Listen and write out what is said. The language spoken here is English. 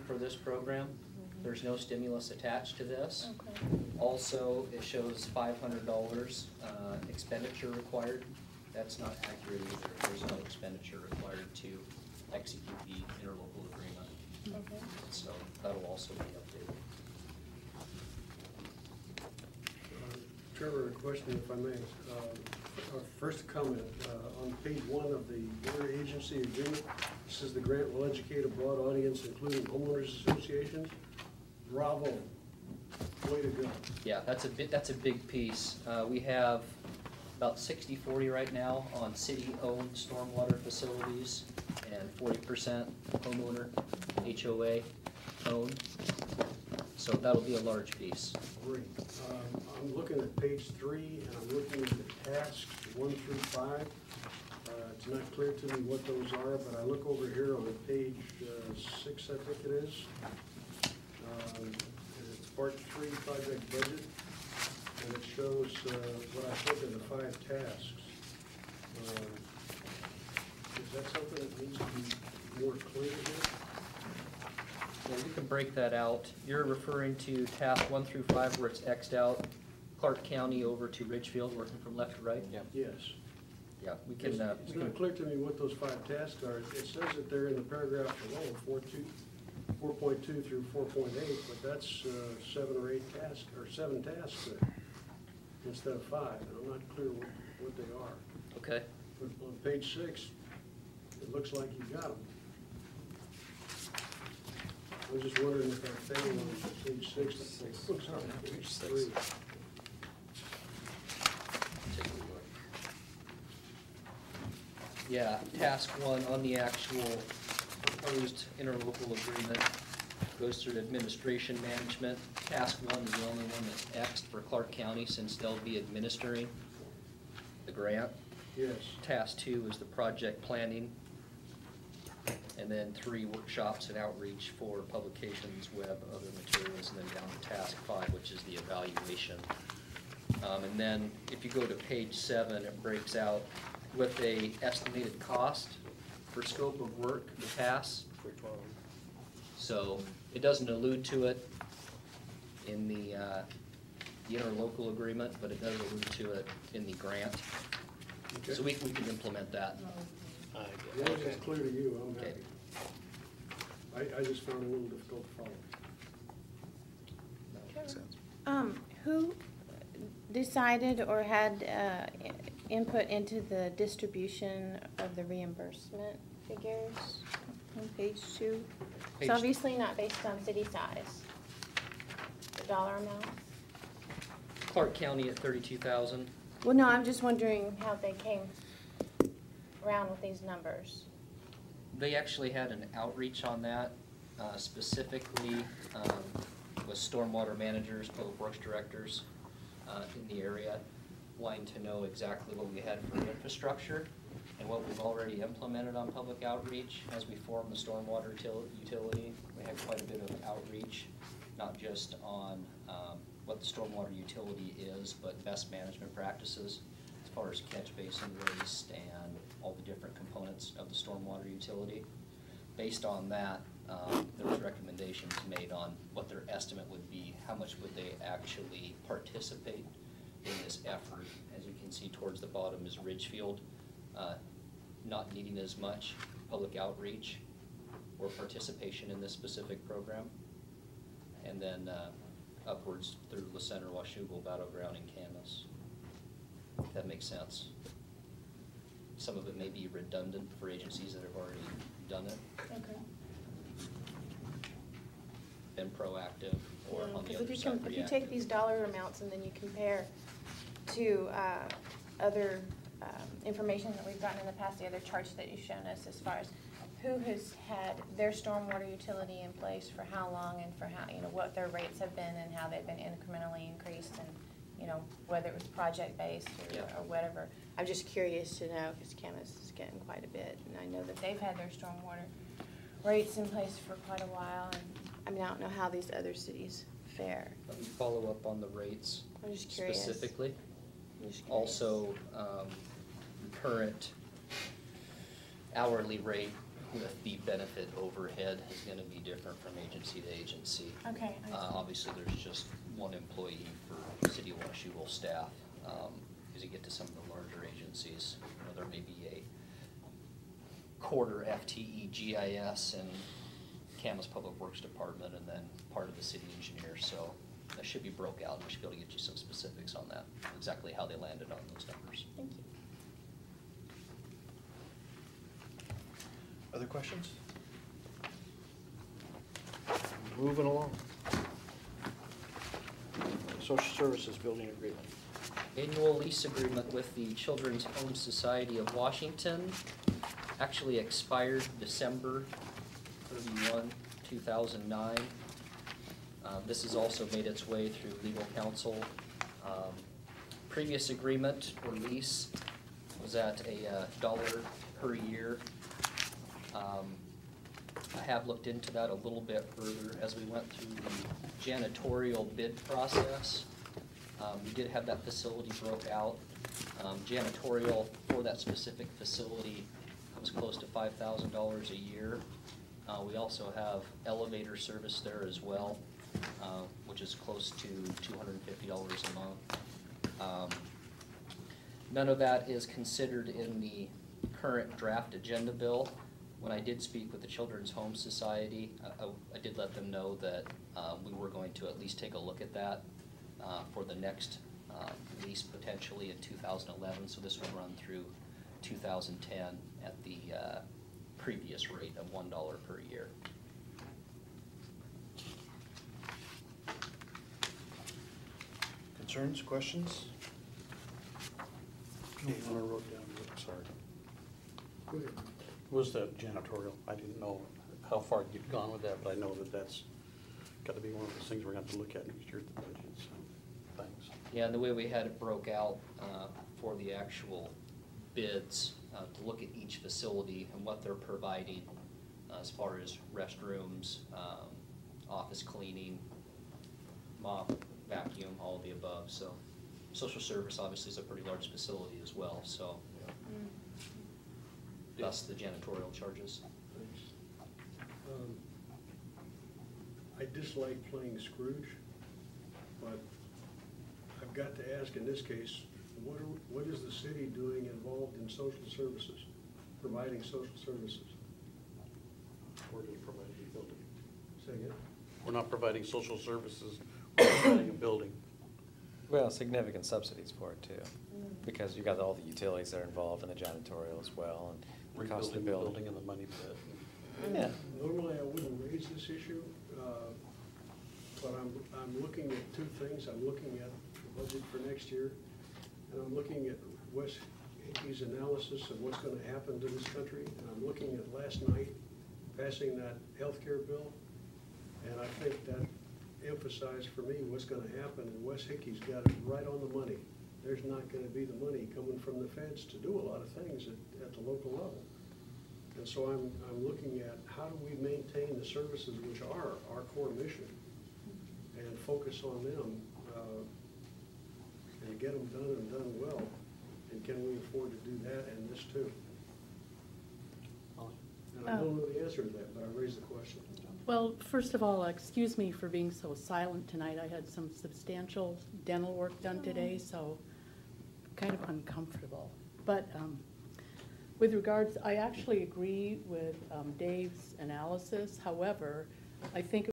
for this program. There's no stimulus attached to this. Okay. Also, it shows $500 expenditure required. That's not accurate either. There's no expenditure required to execute the interlocal agreement. Okay. So that'll also be updated. Trevor, a question if I may. First comment, on page 1 of the interagency agreement, it says the grant will educate a broad audience including homeowners associations. Bravo, way to go. Yeah, that's a big piece. We have about 60-40 right now on city-owned stormwater facilities and 40% homeowner HOA owned. So that'll be a large piece. Great. I'm looking at page 3 and I'm looking at the tasks 1 through 5. It's not clear to me what those are, but I look over here on page 6, I think it is. And it's part 3 project budget, and it shows what I think are the 5 tasks. Is that something that needs to be more clear here? Yeah, we can break that out. You're referring to task 1 through 5 where it's X'd out, Clark County over to Ridgefield, working from left to right? Yeah. Yes. Yeah, we can. It's not clear to me what those 5 tasks are. It says that they're in the paragraph below, 4.2 through 4.8, but that's 7 or 8 tasks, or 7 tasks there, instead of 5, and I'm not clear what they are. Okay. But on page 6, it looks like you've got them. I was just wondering if I failed on page 6. Oh, sorry, page 3. Yeah, task 1 on the actual proposed interlocal agreement goes through administration management. Task 1 is the only one that's X'd for Clark County since they'll be administering the grant. Yes. Task 2 is the project planning. And then 3 workshops and outreach for publications, web, other materials, and then down to task 5, which is the evaluation. And then if you go to page 7, it breaks out with a estimated cost for scope of work, the task. So it doesn't allude to it in the interlocal agreement, but it does allude to it in the grant. Okay. So we can implement that. As long as it's clear to you, I'm Okay. happy. I just found it a little difficult to follow. Who decided or had input into the distribution of the reimbursement figures on page 2? Page- It's obviously not based on city size, the dollar amount. Clark County at 32,000. Well, no, I'm just wondering how they came around with these numbers. They actually had an outreach on that, specifically with stormwater managers, public works directors in the area, wanting to know exactly what we had for infrastructure and what we've already implemented on public outreach. As we form the stormwater utility, we had quite a bit of outreach, not just on what the stormwater utility is, but best management practices as far as catch basin waste and all the different components of the stormwater utility. Based on that, there was recommendations made on what their estimate would be, how much would they actually participate in this effort. As you can see towards the bottom is Ridgefield, not needing as much public outreach or participation in this specific program. And then upwards through La Center, Washougal, Battleground, and Camas. If that makes sense. Some of it may be redundant for agencies that have already done it, Okay. been proactive, or on the Because other if side you take reactive. these dollar amounts and then you compare to other information that we've gotten in the past, the other charts that you've shown us as far as who has had their stormwater utility in place for how long and for how, what their rates have been and how they've been incrementally increased and, whether it was project-based or whatever. I'm just curious to know because Camas is getting quite a bit and I know that they've had their stormwater rates in place for quite a while and I don't know how these other cities fare. Let me follow up on the rates I'm just curious. specifically. I'm just curious. Also, current hourly rate with the benefit overhead is gonna be different from agency to agency. Okay, I see. Obviously, there's just one employee for City of Washougal staff. As you get to some of the larger agencies, you know, there may be a quarter FTE GIS and Camas Public Works Department, and then part of the city engineer, so that should be broke out. We should be able to get you some specifics on that, exactly how they landed on those numbers. Thank you. Other questions? Moving along. Social Services Building Agreement. Annual lease agreement with the Children's Home Society of Washington actually expired December 31, 2009. This has also made its way through legal counsel. Previous agreement or lease was at a dollar per year. I have looked into that a little bit further as we went through the janitorial bid process. We did have that facility broke out. Janitorial for that specific facility was close to $5,000 a year. We also have elevator service there as well, which is close to $250 a month. None of that is considered in the current draft agenda bill. When I did speak with the Children's Home Society, I did let them know that we were going to at least take a look at that for the next lease potentially in 2011. So this will run through 2010 at the previous rate of $1 per year. Concerns, questions? Dave, I wrote down, sorry. Go ahead. Was the janitorial, I didn't know how far you'd gone with that, but I know that that's got to be one of those things we're going to have to look at next year at the budget, so, thanks. Yeah, and the way we had it broke out for the actual bids, to look at each facility and what they're providing as far as restrooms, office cleaning, mop, vacuum, all of the above. So social service obviously is a pretty large facility as well, so thus the janitorial charges. Thanks. I dislike playing Scrooge, but I've got to ask in this case, what is the city doing involved in social services, providing social services? We're just providing a building. Say again? We're not providing social services, we're providing a building. Well, significant subsidies for it too, because you got all the utilities that are involved in the janitorial as well, and the cost Rebuilding of the building. building and the money pit. Yeah. Normally, I wouldn't raise this issue, but I'm looking at two things. I'm looking at the budget for next year, and I'm looking at Wes Hickey's analysis of what's gonna happen to this country, and I'm looking at last night passing that healthcare bill, and I think that emphasized for me what's gonna happen, and Wes Hickey's got it right on the money. There's not gonna be the money coming from the feds to do a lot of things at the local level. And so I'm looking at how do we maintain the services which are our core mission and focus on them and get them done and done well. And can we afford to do that and this too? And I don't know the answer to that, but I raised the question. Well, first of all, excuse me for being so silent tonight. I had some substantial dental work done today, so kind of uncomfortable. But with regards, I actually agree with Dave's analysis. However, I think